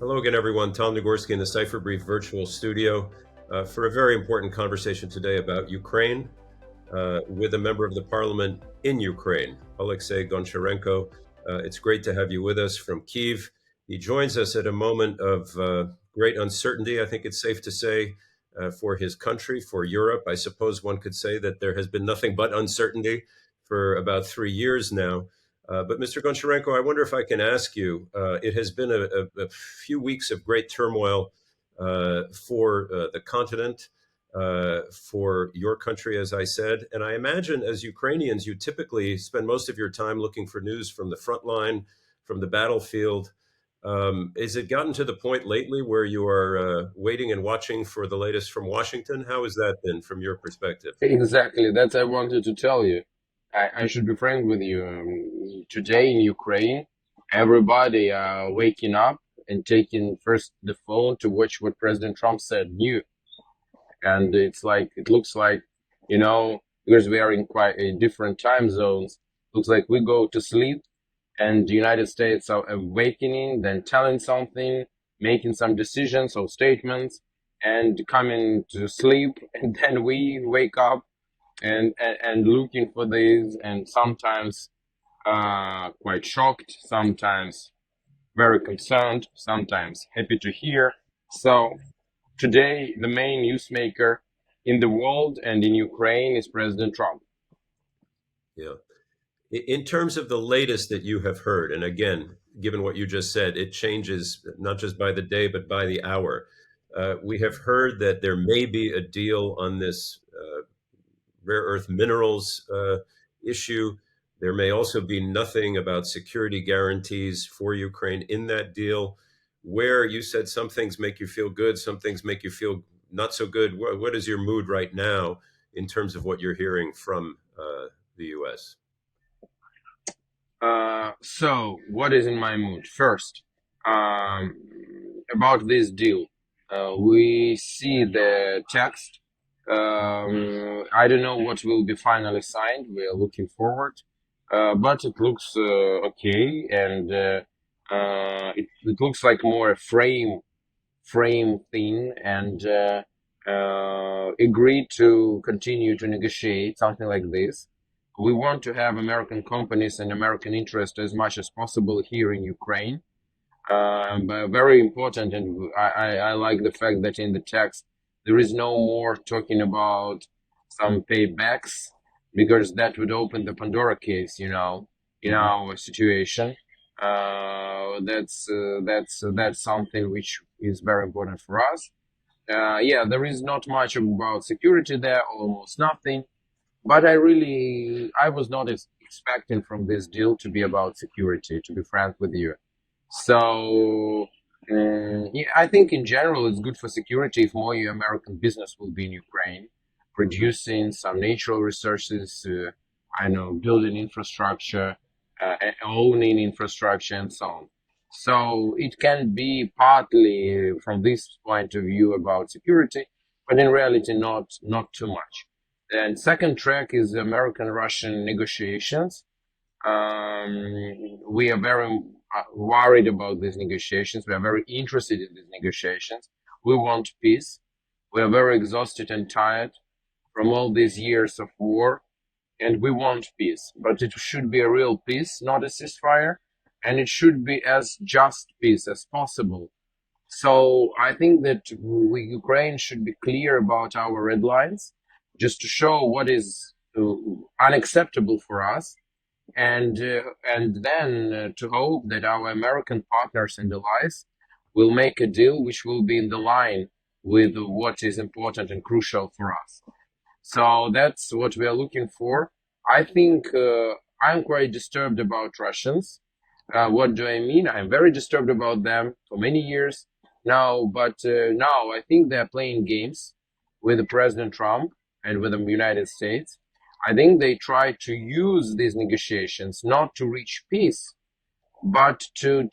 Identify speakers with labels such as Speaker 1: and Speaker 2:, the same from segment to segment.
Speaker 1: Hello again, everyone. Tom Nagorski in the Cipher Brief virtual studio for a very important conversation today about Ukraine with a member of the parliament in Ukraine, Alexei Goncharenko. It's great to have you with us from Kyiv. He joins us at a moment of great uncertainty, I think it's safe to say, for his country, for Europe. I suppose one could say that there has been nothing but uncertainty for about 3 years now. But Mr. Goncharenko, I wonder if I can ask you, it has been a few weeks of great turmoil for the continent, for your country, as I said. And I imagine as Ukrainians, you typically spend most of your time looking for news from the front line, from the battlefield. Has it gotten to the point lately where you are waiting and watching for the latest from Washington? How has that been from your perspective?
Speaker 2: Exactly, that's I wanted to tell you. I should be frank with you. Today in Ukraine, everybody waking up and taking first the phone to watch what President Trump said new. And it looks like, because we are in quite different time zones, looks like we go to sleep and the United States are awakening, then telling something, making some decisions or statements, and coming to sleep, and then we wake up and looking for these, and sometimes quite shocked, sometimes very concerned, sometimes happy to hear. So today, the main newsmaker in the world and in Ukraine is President Trump.
Speaker 1: Yeah. In terms of the latest that you have heard, and again, given what you just said, it changes not just by the day, but by the hour. We have heard that there may be a deal on this rare earth minerals issue. There may also be nothing about security guarantees for Ukraine in that deal, where you said some things make you feel good, some things make you feel not so good. What is your mood right now in terms of what you're hearing from the U.S.?
Speaker 2: So, what is in my mood? First, about this deal, we see the text. I don't know what will be finally signed. We are looking forward, but it looks okay, and it looks like more a frame thing, and agreed to continue to negotiate something like this. We want to have American companies and American interest as much as possible here in Ukraine. But very important, and I like the fact that in the text there is no more talking about some paybacks, because that would open the Pandora case, in our situation. That's something which is very important for us. Yeah, there is not much about security there, almost nothing. But I was not expecting from this deal to be about security, to be frank with you. So, yeah, I think in general it's good for security if more American business will be in Ukraine, producing some natural resources, I know, building infrastructure, owning infrastructure, and so on. So it can be partly from this point of view about security, but in reality not too much. And second track is American-Russian negotiations. We are very worried about these negotiations. We are very interested in these negotiations. We want peace. We are very exhausted and tired from all these years of war, and we want peace. But it should be a real peace, not a ceasefire, and it should be as just peace as possible. So I think that Ukraine should be clear about our red lines, just to show what is unacceptable for us, and then to hope that our American partners and allies will make a deal which will be in the line with what is important and crucial for us. So that's what we are looking for. I think I'm quite disturbed about Russians. What do I mean? I'm very disturbed about them for many years now, but now I think they're playing games with President Trump and with the United States. I think they try to use these negotiations not to reach peace, but to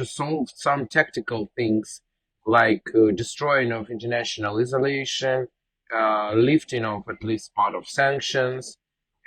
Speaker 2: solve some tactical things, like destroying of international isolation, lifting of at least part of sanctions,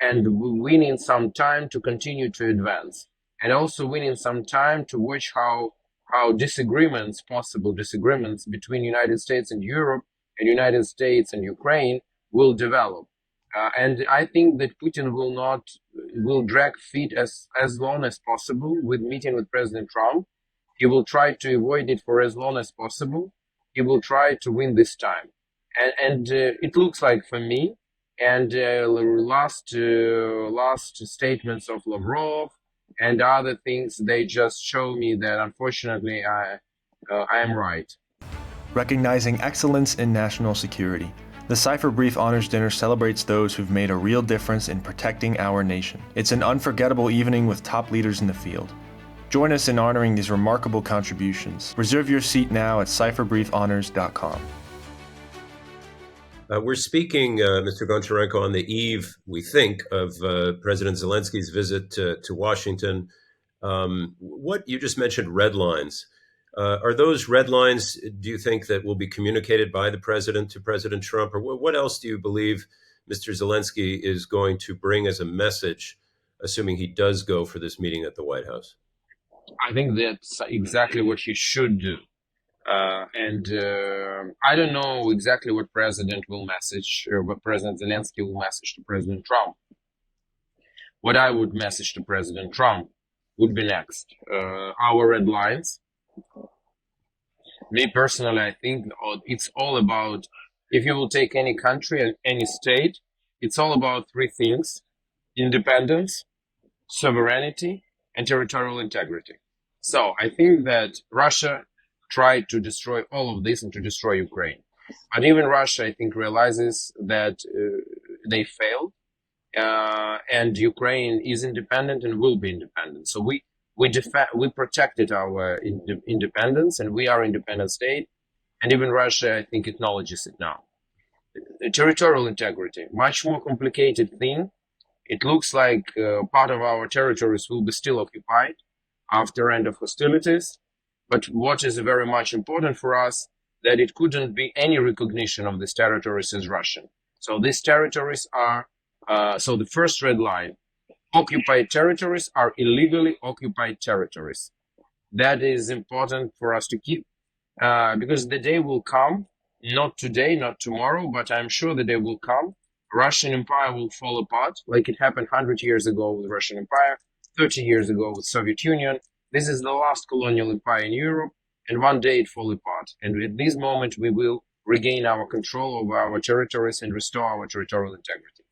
Speaker 2: and winning some time to continue to advance, and also winning some time to watch how possible disagreements between United States and Europe and United States and Ukraine will develop. And I think that Putin will drag feet as long as possible with meeting with President Trump. He will try to avoid it for as long as possible. He will try to win this time. And it looks like for me, and last statements of Lavrov and other things, they just show me that unfortunately I am right.
Speaker 3: Recognizing excellence in national security, the Cipher Brief Honors Dinner celebrates those who've made a real difference in protecting our nation. It's an unforgettable evening with top leaders in the field. Join us in honoring these remarkable contributions. Reserve your seat now at cipherbriefhonors.com.
Speaker 1: We're speaking, Mr. Goncharenko, on the eve, we think, of President Zelensky's visit to Washington. What you just mentioned, red lines. Are those red lines, do you think, that will be communicated by the president to President Trump? Or what else do you believe Mr. Zelensky is going to bring as a message, assuming he does go for this meeting at the White House?
Speaker 2: I think that's exactly what he should do. And I don't know exactly what President will message, or what President Zelensky will message to President Trump. What I would message to President Trump would be next. Our red lines. Me personally, I think it's all about, if you will take any country and any state, it's all about three things: independence, sovereignty, and territorial integrity. So I think that Russia tried to destroy all of this and to destroy Ukraine. But even Russia, I think, realizes that they failed, and Ukraine is independent and will be independent. So we protected our independence, and we are an independent state. And even Russia, I think, acknowledges it now. Territorial integrity, much more complicated thing. It looks like part of our territories will be still occupied after end of hostilities. But what is very much important for us, that it couldn't be any recognition of these territories as Russian. So these territories are, so the first red line, occupied territories are illegally occupied territories. That is important for us to keep, because the day will come, not today, not tomorrow, but I'm sure the day will come. Russian Empire will fall apart, like it happened 100 years ago with Russian Empire, 30 years ago with Soviet Union. This is the last colonial empire in Europe, and one day it fall apart. And at this moment, we will regain our control over our territories and restore our territorial integrity.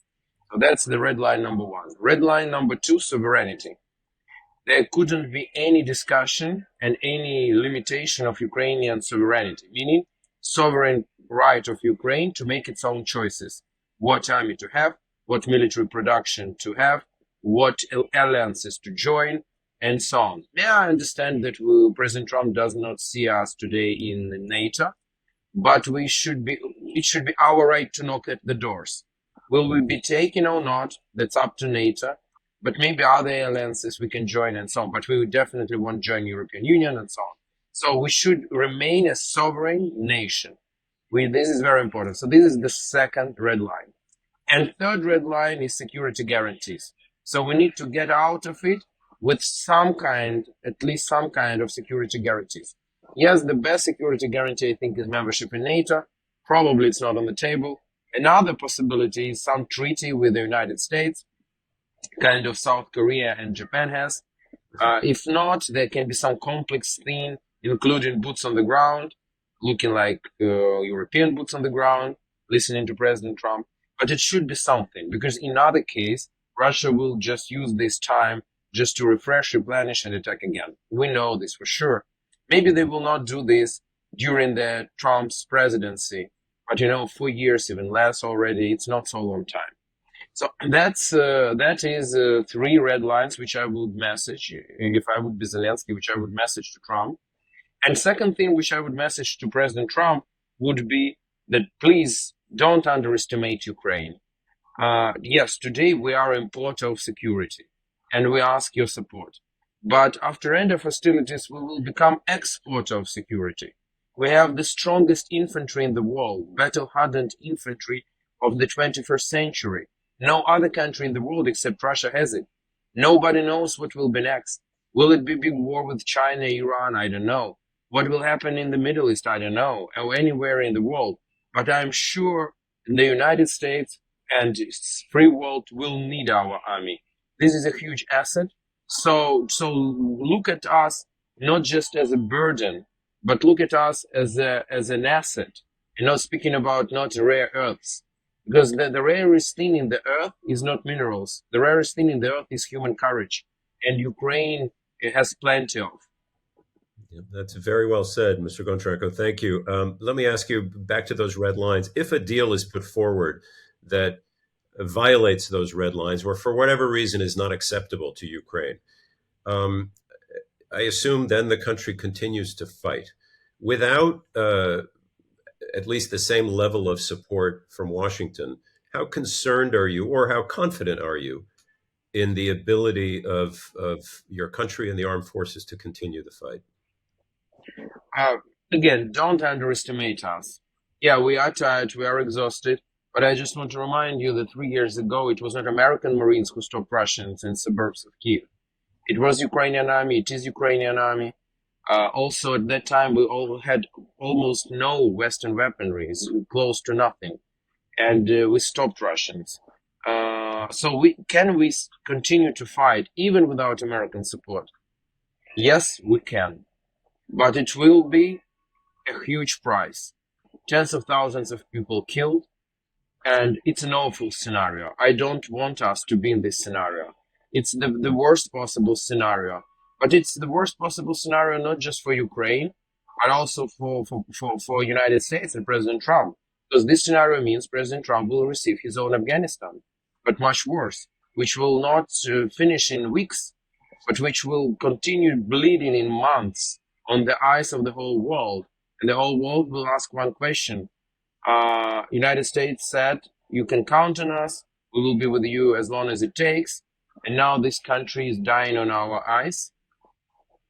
Speaker 2: So that's the red line number one. Red line number two, sovereignty. There couldn't be any discussion and any limitation of Ukrainian sovereignty, meaning sovereign right of Ukraine to make its own choices. What army to have, what military production to have, what alliances to join, and so on. Yeah, I understand that President Trump does not see us today in NATO, but it should be our right to knock at the doors. Will we be taken or not? That's up to NATO, but maybe other alliances we can join and so on. But we would definitely want to join European Union and so on. So we should remain a sovereign nation. This is very important. So this is the second red line. And third red line is security guarantees. So we need to get out of it with at least some kind of security guarantees. Yes, the best security guarantee, I think, is membership in NATO. Probably it's not on the table. Another possibility is some treaty with the United States, kind of South Korea and Japan has. If not, there can be some complex thing, including boots on the ground, looking like European boots on the ground, listening to President Trump. But it should be something, because in other case, Russia will just use this time just to refresh, replenish, and attack again. We know this for sure. Maybe they will not do this during the Trump's presidency, but 4 years, even less already. It's not so long time. So that is three red lines which I would message, if I would be Zelensky, which I would message to Trump. And second thing which I would message to President Trump would be that please don't underestimate Ukraine. Yes, today we are importer of security, and we ask your support. But after end of hostilities, we will become exporter of security. We have the strongest infantry in the world, battle-hardened infantry of the 21st century. No other country in the world except Russia has it. Nobody knows what will be next. Will it be big war with China, Iran? I don't know. What will happen in the Middle East? I don't know. Or anywhere in the world. But I'm sure the United States and free world will need our army. This is a huge asset. So look at us not just as a burden, but look at us as an asset. And not speaking about not rare earths, because the rarest thing in the earth is not minerals. The rarest thing in the earth is human courage, and Ukraine has plenty of.
Speaker 1: Yeah, that's very well said, Mr. Goncharенko. Thank you. Let me ask you back to those red lines. If a deal is put forward that violates those red lines, or for whatever reason is not acceptable to Ukraine, I assume then the country continues to fight without at least the same level of support from Washington. How concerned are you, or how confident are you in the ability of your country and the armed forces to continue the fight?
Speaker 2: Again, don't underestimate us. Yeah, we are tired, we are exhausted, but I just want to remind you that 3 years ago, it was not American Marines who stopped Russians in suburbs of Kyiv. It was Ukrainian army, it is Ukrainian army. Also, at that time, we all had almost no Western weaponry, close to nothing, and we stopped Russians. So we continue to fight even without American support? Yes, we can, but it will be a huge price. Tens of thousands of people killed, and it's an awful scenario. I don't want us to be in this scenario. It's the worst possible scenario. But it's the worst possible scenario not just for Ukraine, but also for United States and President Trump. Because this scenario means President Trump will receive his own Afghanistan, but much worse, which will not finish in weeks, but which will continue bleeding in months on the eyes of the whole world. And the whole world will ask one question. United States said, you can count on us, we will be with you as long as it takes. And now this country is dying on our eyes.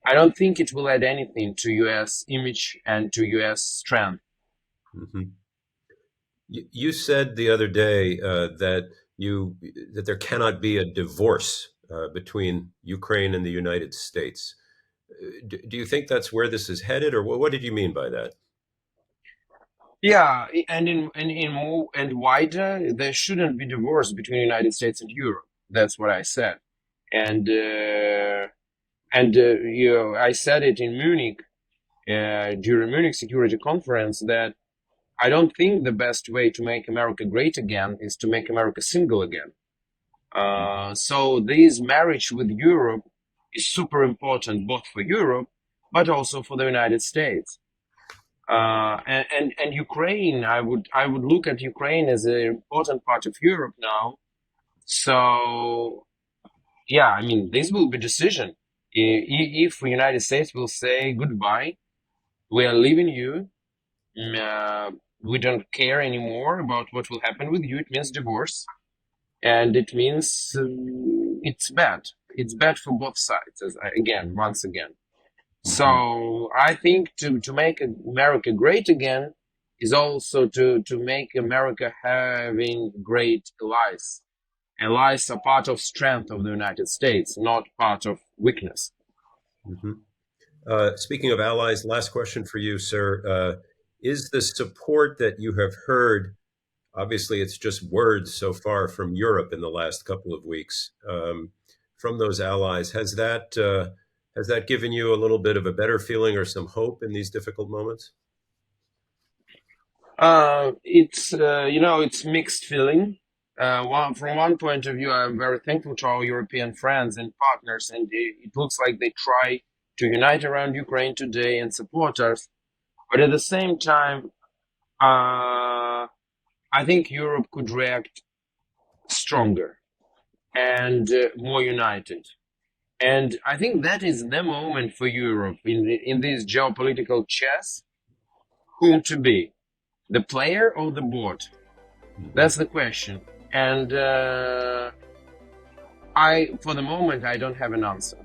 Speaker 2: I don't think it will add anything to U.S. image and to U.S. strength.
Speaker 1: Mm-hmm. You said the other day that there cannot be a divorce between Ukraine and the United States. Do you think that's where this is headed, or what did you mean by that?
Speaker 2: Yeah, and more and wider, there shouldn't be divorce between the United States and Europe. That's what I said, and I said it in Munich during Munich Security Conference that I don't think the best way to make America great again is to make America single again. So this marriage with Europe is super important, both for Europe, but also for the United States. And Ukraine, I would look at Ukraine as an important part of Europe now. So, yeah, I mean, this will be decision. If the United States will say goodbye, we are leaving you, we don't care anymore about what will happen with you, it means divorce. And it means it's bad. It's bad for both sides, once again. So I think to make America great again is also to make America having great allies. Allies are part of strength of the United States, not part of weakness.
Speaker 1: Mm-hmm. Speaking of allies, last question for you, sir. Is the support that you have heard, obviously it's just words so far from Europe in the last couple of weeks, from those allies, has that given you a little bit of a better feeling or some hope in these difficult moments?
Speaker 2: It's mixed feeling. From one point of view, I'm very thankful to our European friends and partners, and it looks like they try to unite around Ukraine today and support us. But at the same time, I think Europe could react stronger and more united. And I think that is the moment for Europe in this geopolitical chess, whom to be, the player or the board? That's the question. And for the moment, I don't have an answer.